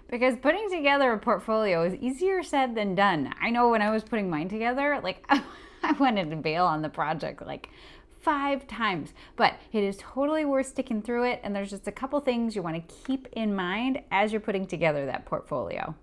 Because putting together a portfolio is easier said than done. I know when I was putting mine together, like I wanted to bail on the project like 5 times, but it is totally worth sticking through it. And there's just a couple things you want to keep in mind as you're putting together that portfolio.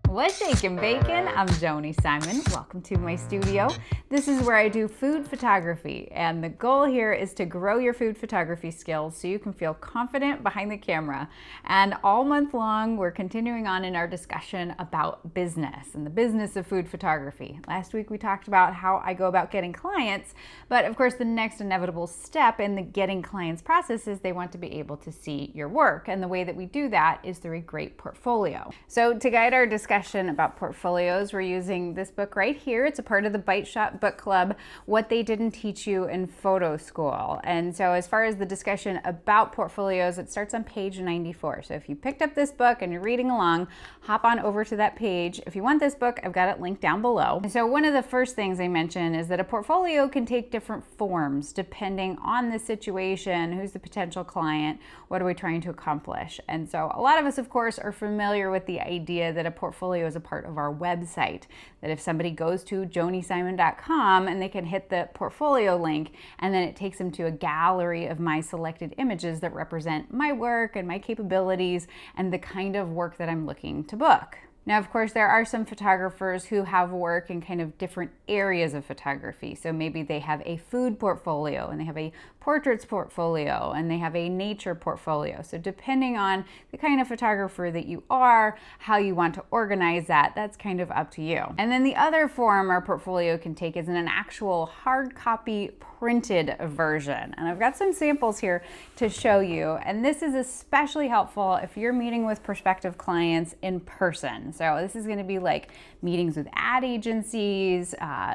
What's shaking bacon? I'm Joni Simon. Welcome to my studio. This is where I do food photography, and the goal here is to grow your food photography skills so you can feel confident behind the camera. And all month long, we're continuing on in our discussion about business and the business of food photography. Last week, we talked about how I go about getting clients, but of course, the next inevitable step in the getting clients process is they want to be able to see your work. And the way that we do that is through a great portfolio. So to guide our discussion about portfolios, we're using this book right here. It's a part of the Bite Shop Book Club, What They Didn't Teach You in Photo School. And so as far as the discussion about portfolios, it starts on page 94. So if you picked up this book and you're reading along, hop on over to that page. If you want this book, I've got it linked down below. And so one of the first things I mention is that a portfolio can take different forms depending on the situation, who's the potential client, what are we trying to accomplish. And so a lot of us, of course, are familiar with the idea that a portfolio is a part of our website, that if somebody goes to jonisimon.com and they can hit the portfolio link, and then it takes them to a gallery of my selected images that represent my work and my capabilities and the kind of work that I'm looking to book. Now, of course, there are some photographers who have work in kind of different areas of photography. So maybe they have a food portfolio and they have a portraits portfolio and they have a nature portfolio. So depending on the kind of photographer that you are, how you want to organize that, that's kind of up to you. And then the other form our portfolio can take is in an actual hard copy printed version. And I've got some samples here to show you. And this is especially helpful if you're meeting with prospective clients in person. So this is going to be like meetings with ad agencies,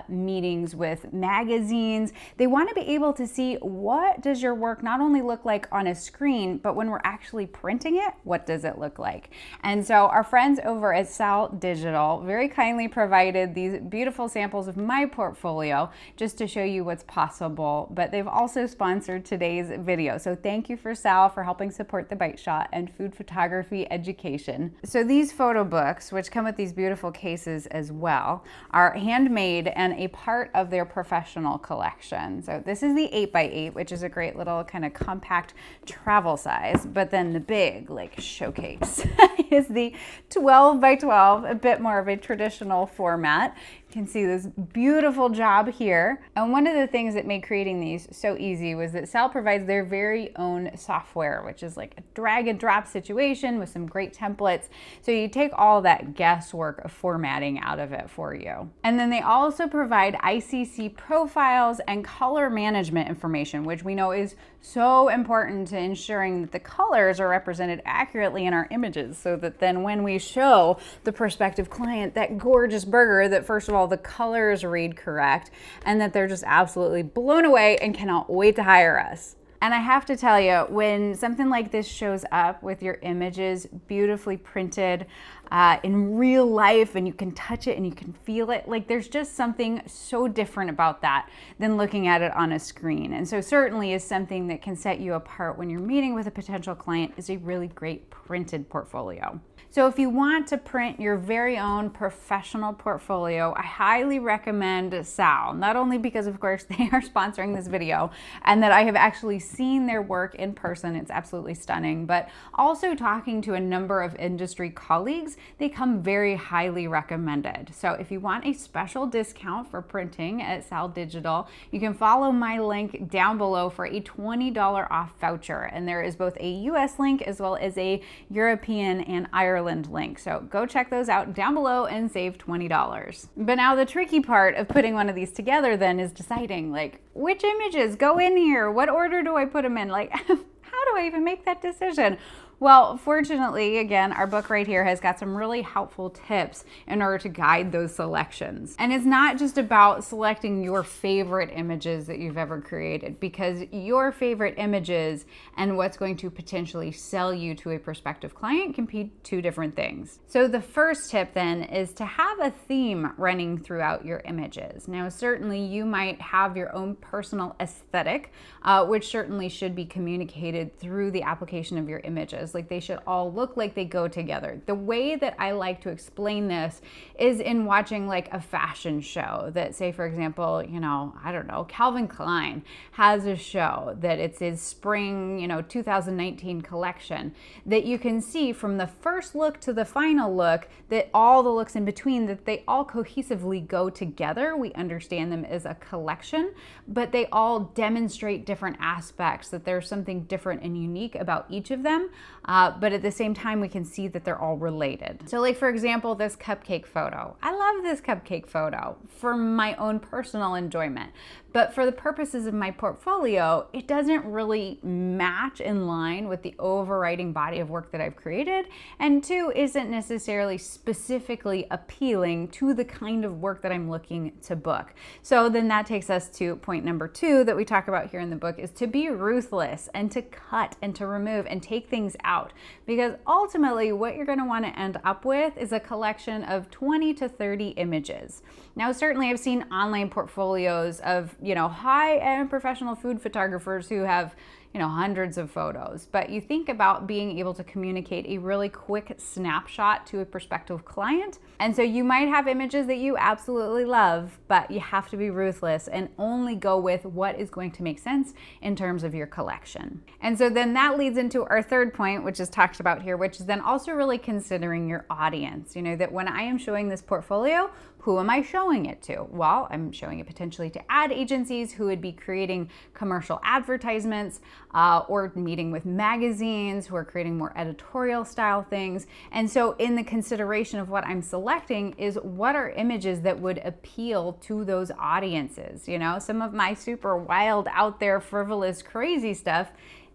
meetings with magazines. They want to be able to see what does your work not only look like on a screen, but when we're actually printing it, what does it look like? And so our friends over at Saal Digital very kindly provided these beautiful samples of my portfolio just to show you what's possible, but they've also sponsored today's video. So thank you for Sal for helping support the Bite Shot and food photography education. So these photo books, which come with these beautiful cases as well, are handmade and a part of their professional collection. So this is the 8x8, which is a great little kind of compact travel size, but then the big like showcase is the 12x12, a bit more of a traditional format. You can see this beautiful job here. And one of the things that made creating these so easy was that Sal provides their very own software, which is like a drag and drop situation with some great templates. So you take all that guesswork of formatting out of it for you. And then they also provide ICC profiles and color management information, which we know is so important to ensuring that the colors are represented accurately in our images, so that then when we show the prospective client that gorgeous burger, that first of all, the colors read correct and that they're just absolutely blown away and cannot wait to hire us. And I have to tell you, when something like this shows up with your images beautifully printed in real life, and you can touch it and you can feel it, like there's just something so different about that than looking at it on a screen. And so certainly is something that can set you apart when you're meeting with a potential client is a really great printed portfolio. So if you want to print your very own professional portfolio, I highly recommend Sal, not only because of course they are sponsoring this video and that I have actually seen their work in person, it's absolutely stunning, but also talking to a number of industry colleagues, they come very highly recommended. So if you want a special discount for printing at Saal Digital, you can follow my link down below for a $20 off voucher. And there is both a US link as well as a European and Ireland link. So go check those out down below and save $20. But now the tricky part of putting one of these together then is deciding like which images go in here, what order do I put them in? Like how do I even make that decision? Well, fortunately, again, our book right here has got some really helpful tips in order to guide those selections. And it's not just about selecting your favorite images that you've ever created, because your favorite images and what's going to potentially sell you to a prospective client can be two different things. So the first tip then is to have a theme running throughout your images. Now, certainly you might have your own personal aesthetic, which certainly should be communicated through the application of your images. Like, they should all look like they go together. The way that I like to explain this is in watching like a fashion show that, say for example, I don't know, Calvin Klein has a show that it's his spring, 2019 collection, that you can see from the first look to the final look that all the looks in between, that they all cohesively go together. We understand them as a collection, but they all demonstrate different aspects, that there's something different and unique about each of them. But at the same time, we can see that they're all related. So like, for example, this cupcake photo. I love this cupcake photo for my own personal enjoyment, but for the purposes of my portfolio, it doesn't really match in line with the overriding body of work that I've created, and two, isn't necessarily specifically appealing to the kind of work that I'm looking to book. So then that takes us to point number 2 that we talk about here in the book, is to be ruthless and to cut and to remove and take things out, because ultimately what you're going to want to end up with is a collection of 20 to 30 images. Now, certainly I've seen online portfolios of, high-end professional food photographers who have, hundreds of photos, but you think about being able to communicate a really quick snapshot to a prospective client. And so you might have images that you absolutely love, but you have to be ruthless and only go with what is going to make sense in terms of your collection. And so then that leads into our third point, which is talked about here, which is then also really considering your audience. That when I am showing this portfolio, who am I showing it to? Well, I'm showing it potentially to ad agencies who would be creating commercial advertisements, or meeting with magazines who are creating more editorial style things. And so in the consideration of what I'm selecting is what are images that would appeal to those audiences. Some of my super wild, out there, frivolous, crazy stuff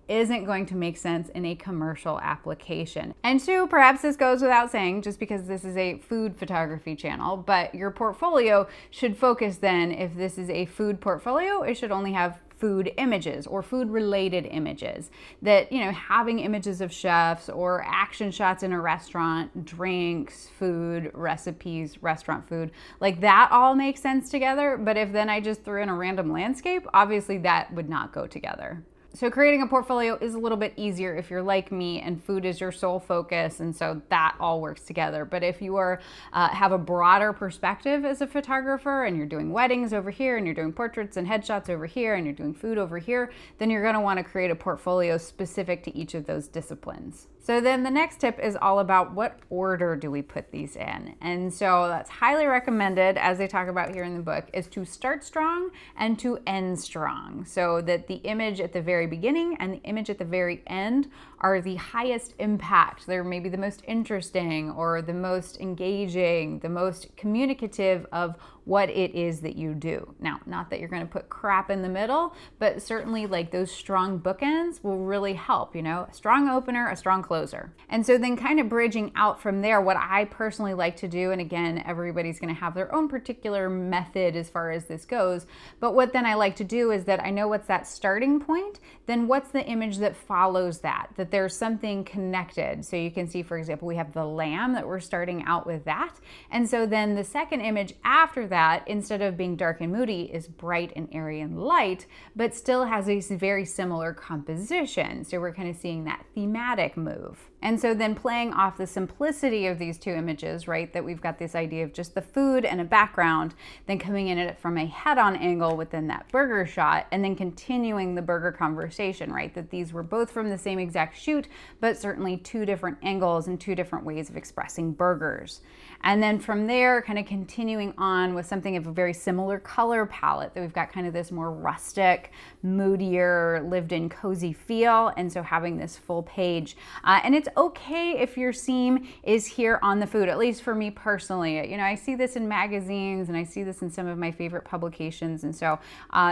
isn't going to make sense in a commercial application. And two, perhaps this goes without saying just because this is a food photography channel, but your portfolio should focus then, if this is a food portfolio, it should only have food images or food related images. That, having images of chefs or action shots in a restaurant, drinks, food, recipes, restaurant food, like that all makes sense together. But if then I just threw in a random landscape, obviously that would not go together. So creating a portfolio is a little bit easier if you're like me and food is your sole focus, and so that all works together. But if you are have a broader perspective as a photographer and you're doing weddings over here and you're doing portraits and headshots over here and you're doing food over here, then you're going to want to create a portfolio specific to each of those disciplines. So then the next tip is all about what order do we put these in. And so that's highly recommended, as they talk about here in the book, is to start strong and to end strong, so that the image at the very beginning and the image at the very end are the highest impact. They're maybe the most interesting or the most engaging, the most communicative of what it is that you do. Now, not that you're going to put crap in the middle, but certainly like those strong bookends will really help, a strong opener, a strong closer. And so then kind of bridging out from there, what I personally like to do, and again, everybody's going to have their own particular method as far as this goes, but what then I like to do is that I know what's that starting point, then what's the image that follows that there's something connected. So you can see, for example, we have the lamb that we're starting out with that. And so then the second image after that, instead of being dark and moody, is bright and airy and light, but still has a very similar composition. So we're kind of seeing that thematic move. And so then playing off the simplicity of these two images, right, that we've got this idea of just the food and a background, then coming in at it from a head-on angle within that burger shot, and then continuing the burger conversation, right, that these were both from the same exact shoot, but certainly two different angles and two different ways of expressing burgers. And then from there, kind of continuing on with something of a very similar color palette, that we've got kind of this more rustic, moodier, lived-in, cozy feel. And so having this full page. And it's okay if your seam is here on the food, at least for me personally. You know, I see this in magazines and I see this in some of my favorite publications. And so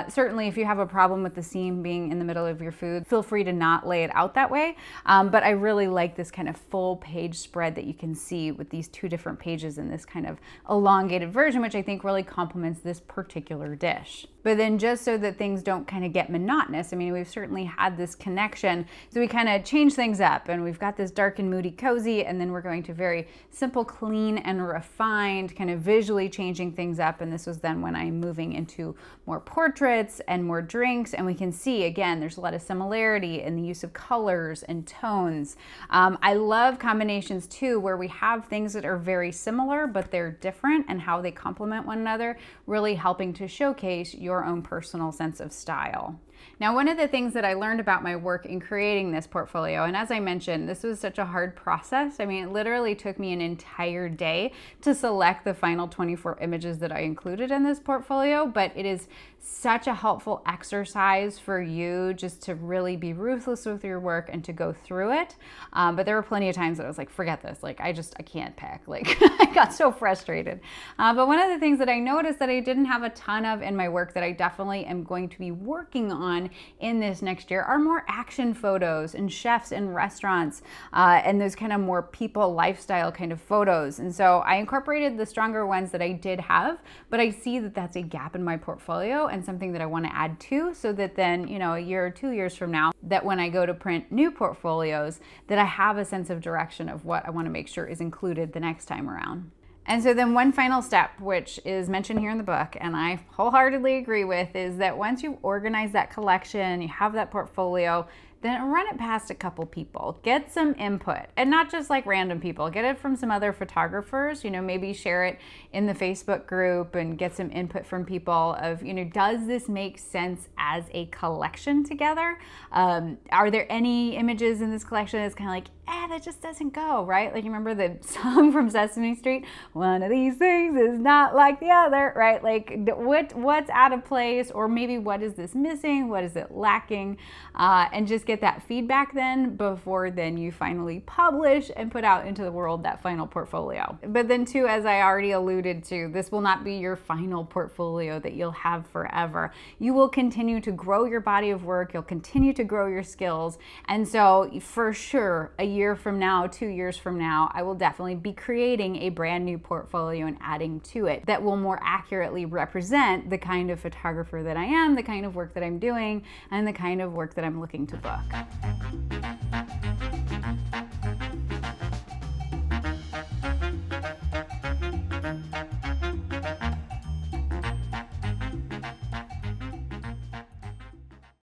certainly if you have a problem with the seam being in the middle of your food, feel free to not lay it out that way. But I really like this kind of full page spread that you can see with these two different pages in this kind of elongated version, which I think really complements this particular dish. But then just so that things don't kind of get monotonous, I mean, we've certainly had this connection, so we kind of change things up, and we've got this dark and moody cozy, and then we're going to very simple, clean, and refined, kind of visually changing things up. And this was then when I'm moving into more portraits and more drinks, and we can see, again, there's a lot of similarity in the use of colors and tones. I love combinations too, where we have things that are very similar, but they're different, and how they complement one another, really helping to showcase your own personal sense of style. Now, one of the things that I learned about my work in creating this portfolio, and as I mentioned, this was such a hard process. I mean, it literally took me an entire day to select the final 24 images that I included in this portfolio, but it is such a helpful exercise for you just to really be ruthless with your work and to go through it. But there were plenty of times that I was like, forget this, like I can't pick. Like I got so frustrated. But one of the things that I noticed that I didn't have a ton of in my work that I definitely am going to be working on in this next year are more action photos and chefs in restaurants and those kind of more people lifestyle kind of photos. And so I incorporated the stronger ones that I did have, but I see that that's a gap in my portfolio and something that I want to add to, so that then, you know, a year or 2 years from now, that when I go to print new portfolios, that I have a sense of direction of what I want to make sure is included the next time around. And so then one final step, which is mentioned here in the book, and I wholeheartedly agree with, is that once you've organized that collection, you have that portfolio, then run it past a couple people. Get some input, and not just like random people. Get it from some other photographers, you know, maybe share it in the Facebook group and get some input from people of, you know, does this make sense as a collection together? Are there any images in this collection that's kind of like, that just doesn't go, right? Like, you remember the song from Sesame Street? One of these things is not like the other, right? Like, what's out of place, or maybe what is this missing? What is it lacking? And just get that feedback then before then you finally publish and put out into the world that final portfolio. But then too, as I already alluded to, this will not be your final portfolio that you'll have forever. You will continue to grow your body of work. You'll continue to grow your skills. And so for sure, a year from now, 2 years from now, I will definitely be creating a brand new portfolio and adding to it that will more accurately represent the kind of photographer that I am, the kind of work that I'm doing, and the kind of work that I'm looking to book.